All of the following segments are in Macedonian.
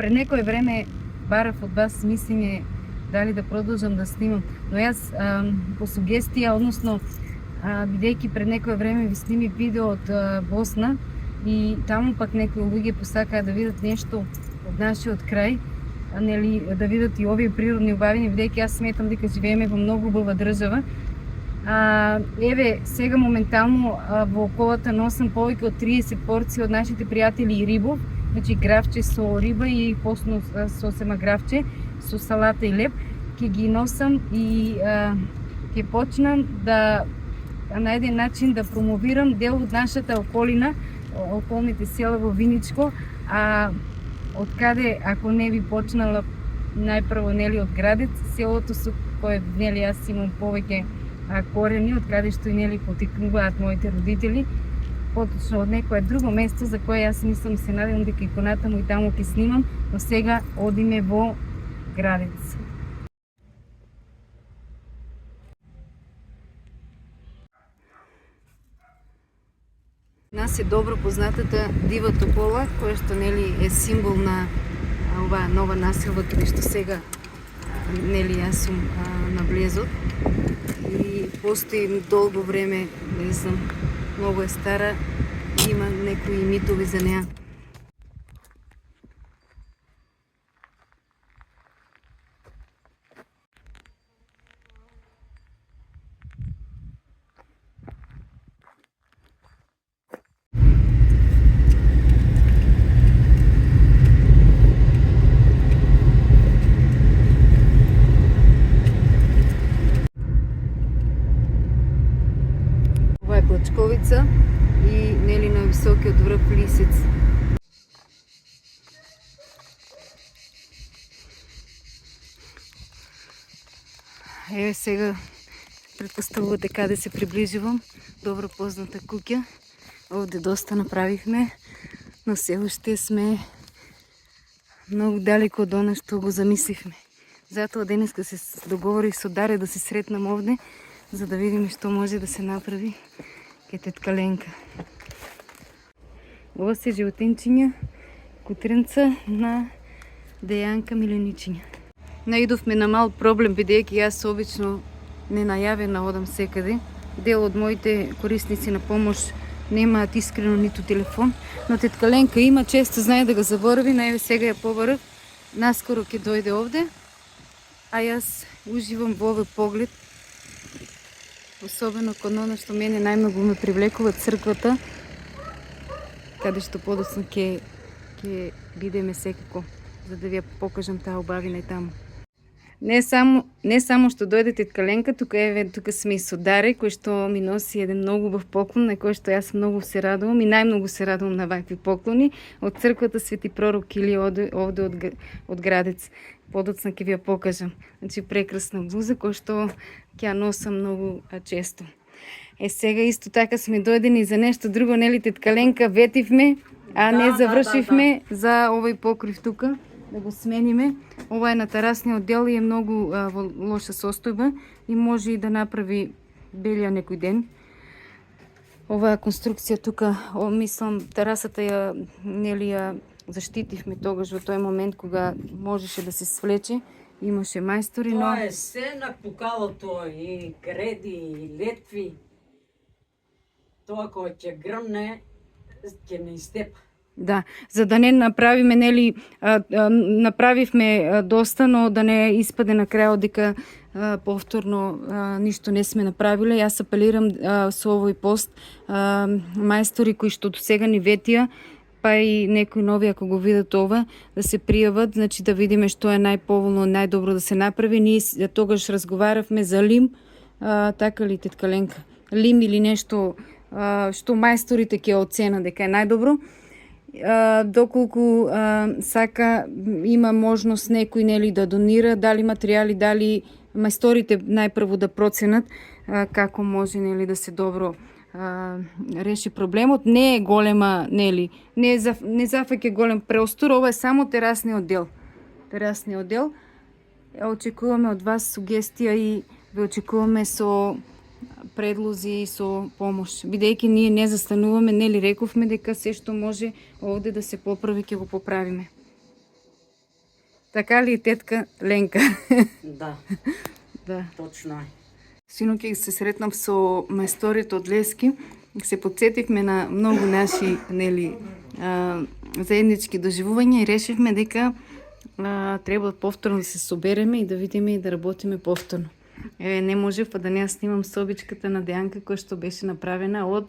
Пред некое време барав од вас мислење дали да продолжам да снимам, но јас по сугестија, односно бидејќи пред некое време ви снимив видео од Босна и таму пак некои луѓе посакаа да видат нешто од нашиот крај, нели, да видат и овие природни убавини, бидејќи јас сметам дека живееме во многу убава држава. Еве, сега моментално во околата носам повеќе од 30 порции од нашите пријатели и рибов, значи гравче со риба и посно со сема гравче, со салата и леп, ќе ги носам и ќе почнам да на еден начин да промовирам дел од нашата околина, околните села во Виничко, од каде, ако не би почнала најпрво, нели, од Градец, селото со кое, нели, јас имам повеќе корени, од каде што, нели, потекнуваат моите родители, поточно од некое друго место за кое јас мислам, се надевам дека и понатаму и таму ќе снимам, но сега одиме во Градец. Нас е добро познатата Дива Топола, која што, нели, е символ на оваа нова населба каде што сега, нели, јас сум на влезот и постои долго време, не знам, многу е стара, има некои митови за неа. Плачковица и, нели, на високиот врв Лисец. Еве сега претпоставувате каде се приближувам. Добро позната куќа. Овде доста направивме, но се уште сме многу далеко од она што го замисливме. Затоа денеска се договорих со Даре да се сретнам овде, за да видиме што може да се направи ке тетка Ленка. Ова се животинчиња, кутренца на Дејанка Миленичиња. Наидовме на мал проблем, бидејќи јас обично не најавена одам секаде. Дел од моите корисници на помош немаат искрено ниту телефон, но тетка Ленка има, често знае да го заборави, најаве сега ја побарав. Наскоро ќе дојде овде, а јас уживам во овој поглед. Особено кон она што мене најмногу ме привлекува, црквата, каде што подоцна ќе бидеме секако, за да ви ја покажам таа убавина и таму. Не само што дојде тетка Ленка, тука сме и со Даре, кој што ми носи еден многу убав поклон, на кој што јас многу се радувам и најмногу се радувам на вакви поклони, од црквата Свети пророк Илија овде од Градец. Подоцна ќе ви ја покажам. Значи, прекрасна блуза, која што ќе ја носам многу често. Сега исто така сме дојдени за нешто друго, нели, тетка Ленка, ветивме, а не завршивме за овој покрив тука, да го смениме. Ова е на терасниот дел и е многу во лоша состојба и може и да направи белија некој ден. Оваа конструкција тука, мислам, терасата ја, нели, ја заштитивме тогаш во тој момент кога можеше да се свлече, имаше мајстори, но... Тоа е се на пукалото и греди и летви. Тоа кога ќе грмне, ќе не истепа. Да, за да не направиме, нели, направивме доста, но да не испаде на крајот дека повторно ништо не сме направиле. Јас апелирам со овој пост мајстори кои што до сега ни ветија, па и некои нови, ако го видат ова, да се пријават, значи да видиме што е најповолно, најдобро да се направи. Ние тогаш разговаравме за лим, така ли, тетка Ленка? Лим или нешто што мајсторите ќе оценат дека е најдобро. Доколку сака, има можност некој, нели, да донира, дали материјали, дали мајсторите најпрво да проценат како може, нели, да се добро реши проблемот. Не е голема, нели, не зафаќа голем простор, ова е само терасниот дел. Терасниот дел. Очекуваме од вас сугестија и ве очекуваме со предлози и со помош. Бидејќи ние не застануваме, нели, рековме дека се што може овде да се поправи, ќе го поправиме. Така ли тетка Ленка? Да, Да. точно е. Синоќа се сретнав со мајсторите од Лески. Се подсетивме на многу наши заеднички доживувања и решивме дека треба повторно да се собереме и да видиме и да работиме повторно. Не можев да не ја снимам собичката на Дејанка која што беше направена од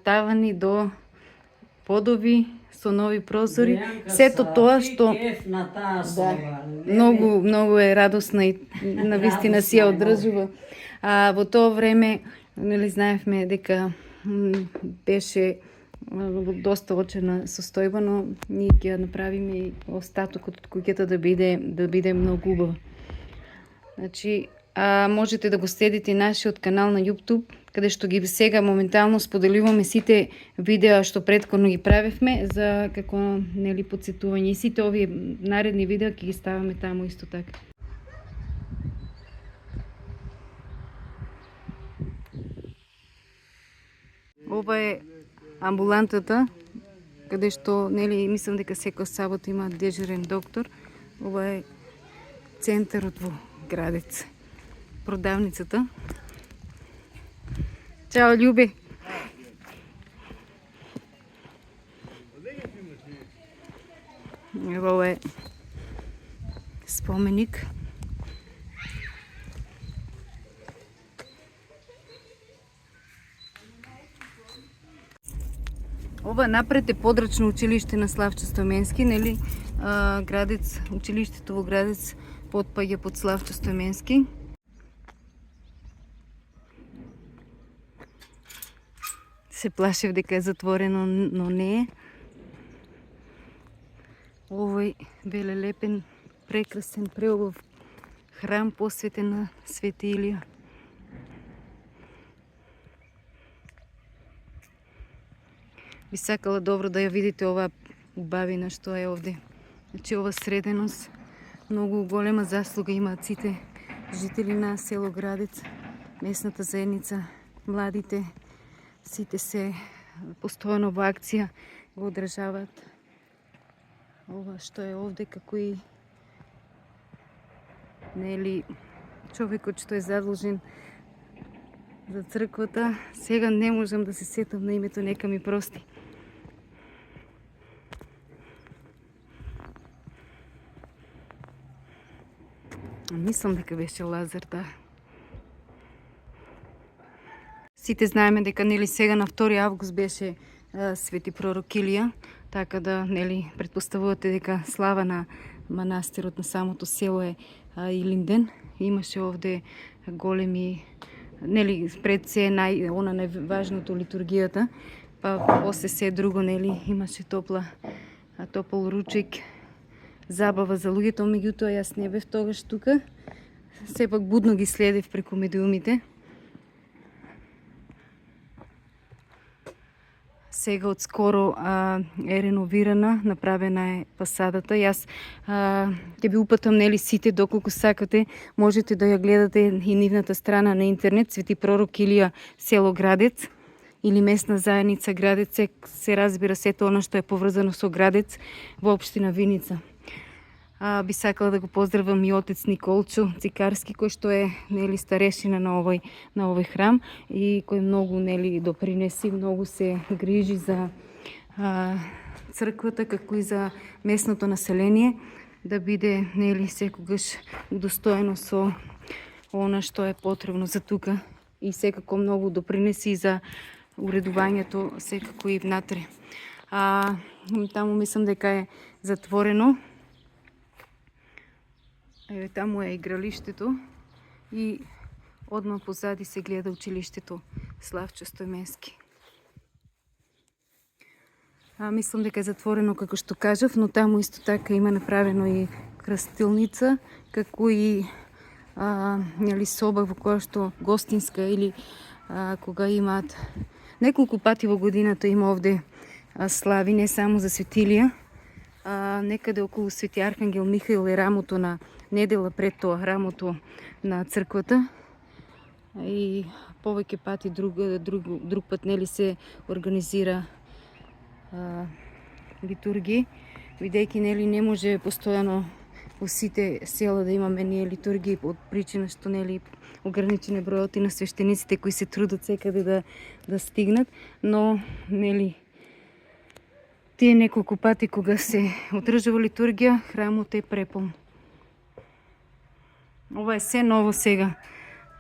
тавани до подови со нови прозори. Сето тоа што многу е радосна и навистина си ја одржува. Во тоа време знаевме дека беше доста очерна состојба, но ние ќе направиме и остатокот од куќата да биде многу убава. Значи, можете да го следите нашиот канал на YouTube, каде што ги сега моментално споделуваме сите видеа што претходно ги правевме за како подсетување и сите овие наредни видеа ќе ги ставаме таму исто така. Ова е амбулантата, каде што мислам дека секоја сабота има дежурен доктор. Ова е центарот во Градец. Продавницата. Чао, Љубе! Ево е споменик. Ова напред е подрачно училиште на Славчо Стојменски, Градец, училиштето во Градец потпаѓа под Славчо Стојменски. Се плашев дека е затворено, но не е. Овој велелепен, прекрасен, преубав храм посветен на Свети Илија. Би сакала добро да ја видите оваа убавина што е овде. Значи ова среденост, многу голема заслуга имаат сите жители на село Градец, местната заедница, младите, сите се постојано во акција го одржаваат ова што е овде, како и човекот што е задолжен за црквата. Сега не можам да се сетам на името, нека ми прости. Мислам дека беше Лазар, да. Сите знаеме дека сега на 2 август беше Свети пророк Илија, така да претпоставувате дека слава на манастирот на самото село е Илинден. Имаше овде големи, пред се најважното литургијата, па после се друго, имаше топол ручек, забава за луѓето, меѓутоа јас не бев тогаш тука. Сепак будно ги следев преку медиумите. Сега отскоро е реновирана, направена е фасадата. Јас ќе ви упатам сите, доколку сакате, можете да ја гледате и нивната страна на интернет, Свети пророк Илија село Градец или местна заедница Градец, се разбира сето она што е поврзано со Градец во општина Виница. Би сакала да го поздравам и отец Николчо Цикарски, кој што е старешина на овој храм и кој многу допринеси, многу се грижи за црквата, како и за местното население, да биде секогаш удостоено со она што е потребно за тука и секако многу допринеси за уредувањето секако и внатре. Таму мислам дека е затворено. Еве таму е игралиштето и одма позади се гледа училиштето Славчо Стојменски. Мислам дека е затворено како што кажав, но таму исто така има направено и крстилница, како и соба во која што гостинска или кога имаат неколку пати во годината има овде слави, не само за Свети Илија. Некаде околу Свети Архангел Михаил е рамото на недела пред тоа, рамото на црквата. И повеќе пати друг пат се организира литурги, бидејќи не може постојано во сите села да имаме ние литургии од причина што нели ограничен е бројот и на свештениците кои се трудат секаде да стигнат, но нели тие неколку пати кога се одржува литургија, храмот е преполн. Ова е се ново сега.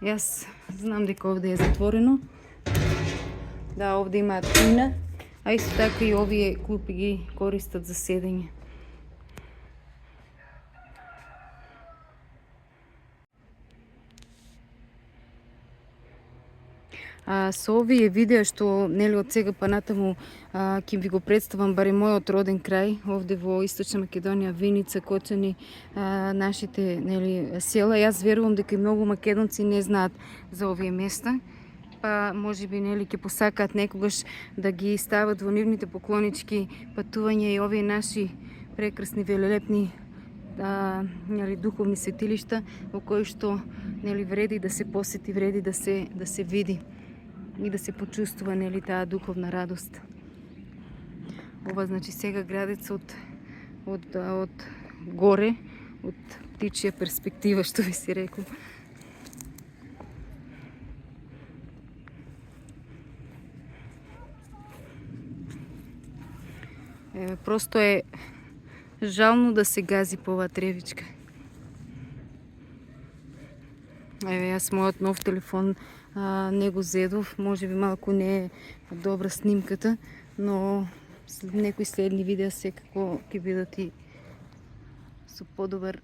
Јас знам дека овде е затворено. Да, овде имаат кујна, а исто така и овие клупи ги користат за седење. Со овие видеа што нели од сега па натаму ќе ви го представам барем мојот роден крај овде во Источна Македонија, Виница, Кочани, нашите нели села. Јас верувам дека и многу македонци не знаат за овие места, па можеби нели ќе посакаат некогаш да ги стават во нивните поклонички патувања и овие наши прекрасни, велелепни нели духовни светилишта во кои што нели вреди да се посети, вреди да се види и да се почувствува нели таа духовна радост. Ова значи сега градец од горе, од птичја перспектива, што би си рекол. Просто е жално да се гази по оваа тревичка. Јас мојот нов телефон не го зедов, може би малку не е добра снимката, но некои следни видеа секако ќе бидат и со подобра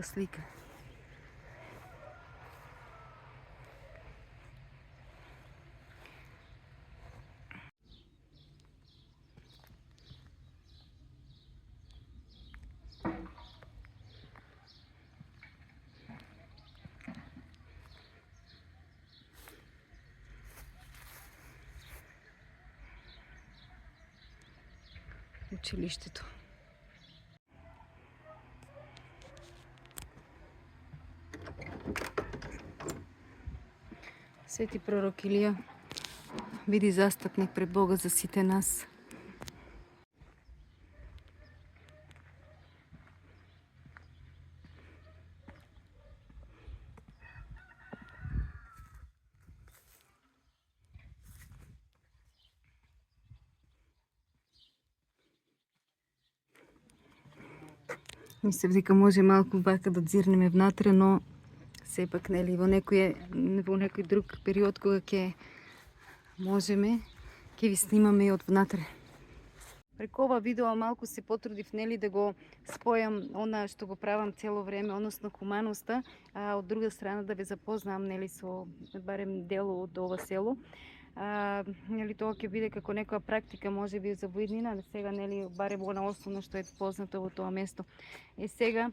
слика. Училиштето. Свети пророк Илија биди застапник пред Бога за сите нас. Мислев дека може малку вака да дзирнеме внатре, но сепак нели во некој друг период кога ќе можеме, ќе ви снимаме и од внатре. Преку ова видео малку се потрудив нели да го спојам она што го правам цело време, односно хуманоста, а од друга страна да ве запознам нели со барем дело од ова село. Нели тоа ќе биде како некоја практика можеби за воиднина, сега нели барем она основно што е познато во тоа место. И сега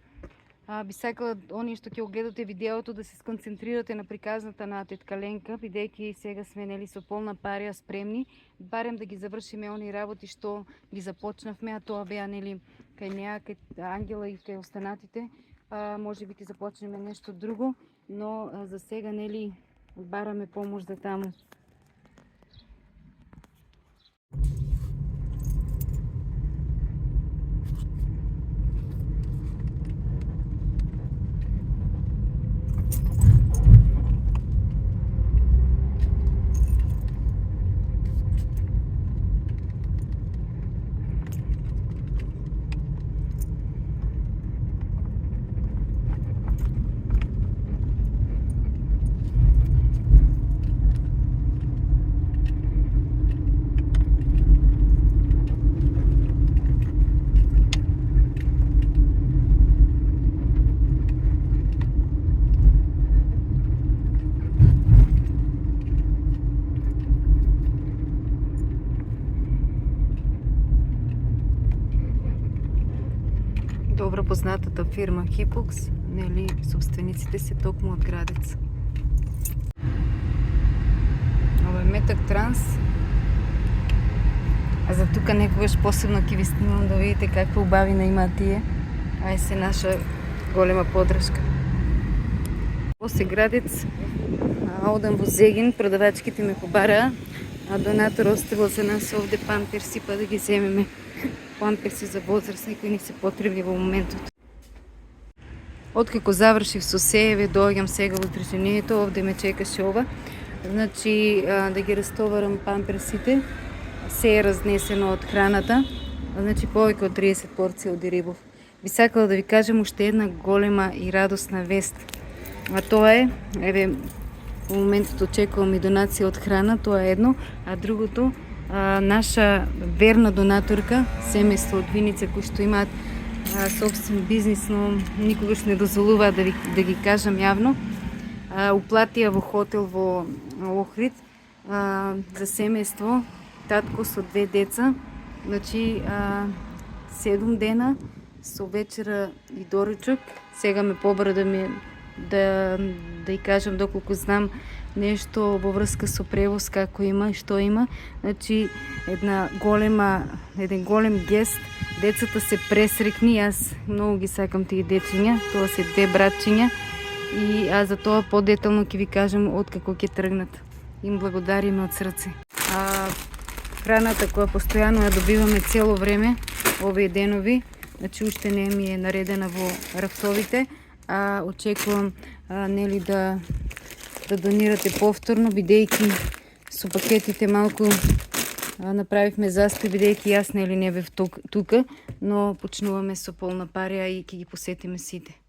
би сакала оние што ќе огледате видеото да се сконцентрирате на приказната на тетка Ленка, бидејќи сега сме нели со полна парија спремни, барем да ги завршиме оние работи што ги започнавме, а тоа беа нели кај неа, кај Ангела и кај останатите. Можеби ќе започнеме нешто друго, но за сега нели бараме помош за таму. Добро познатата фирма Хипокс, нели собствениците се токму од градец. Ова е Метак Транс. А за тука некогаш посебно ќе ви снимам да видите каква убавина имаат тие. А е се наша голема подршка. После градец одам во Зегин, продавачките ме побараа, а донатор оставил за нас овде памперси па да ги земеме. памперси за возрастни кои ни се потребни во моментот. Откако завршив со сееве, доаѓам сега во здружението, овде ме чекаше ова. Значи, да ги растоварам памперсите, се е разнесено од храната, значи повеќе од 30 порции од рибов. Би сакала да ви кажам уште една голема и радосна вест. А тоа е, еве, во моментот очекувам и донација од храна, тоа е едно, а другото, наша верна донаторка, семејство од Виница, кои што имаат собствен бизнис, но никогаш не дозволуваат да ги кажам јавно, уплатија во хотел во Охрид за семејство, татко со 2 деца, значи 7 дена со вечера и доручок. Сега ме побара да ја кажам доколку знам нешто во врска со превоз, како има и што има. Значи еден голем гест. Децата се пресрекни, јас многу ги сакам тие дечиња, тоа се 2 братчиња и за тоа подетално ќе ви кажам откако ќе тргнат. Им благодариме од срце. Храната која постојано ја добиваме цело време, овие денови, значи уште не ми е наредена во рафтовите, очекувам нели да донирате повторно, бидејќи со пакетите малку направивме застој, бидејќи јас нели не бев тука, но почнуваме со полна парија и ќе ги посетиме сите.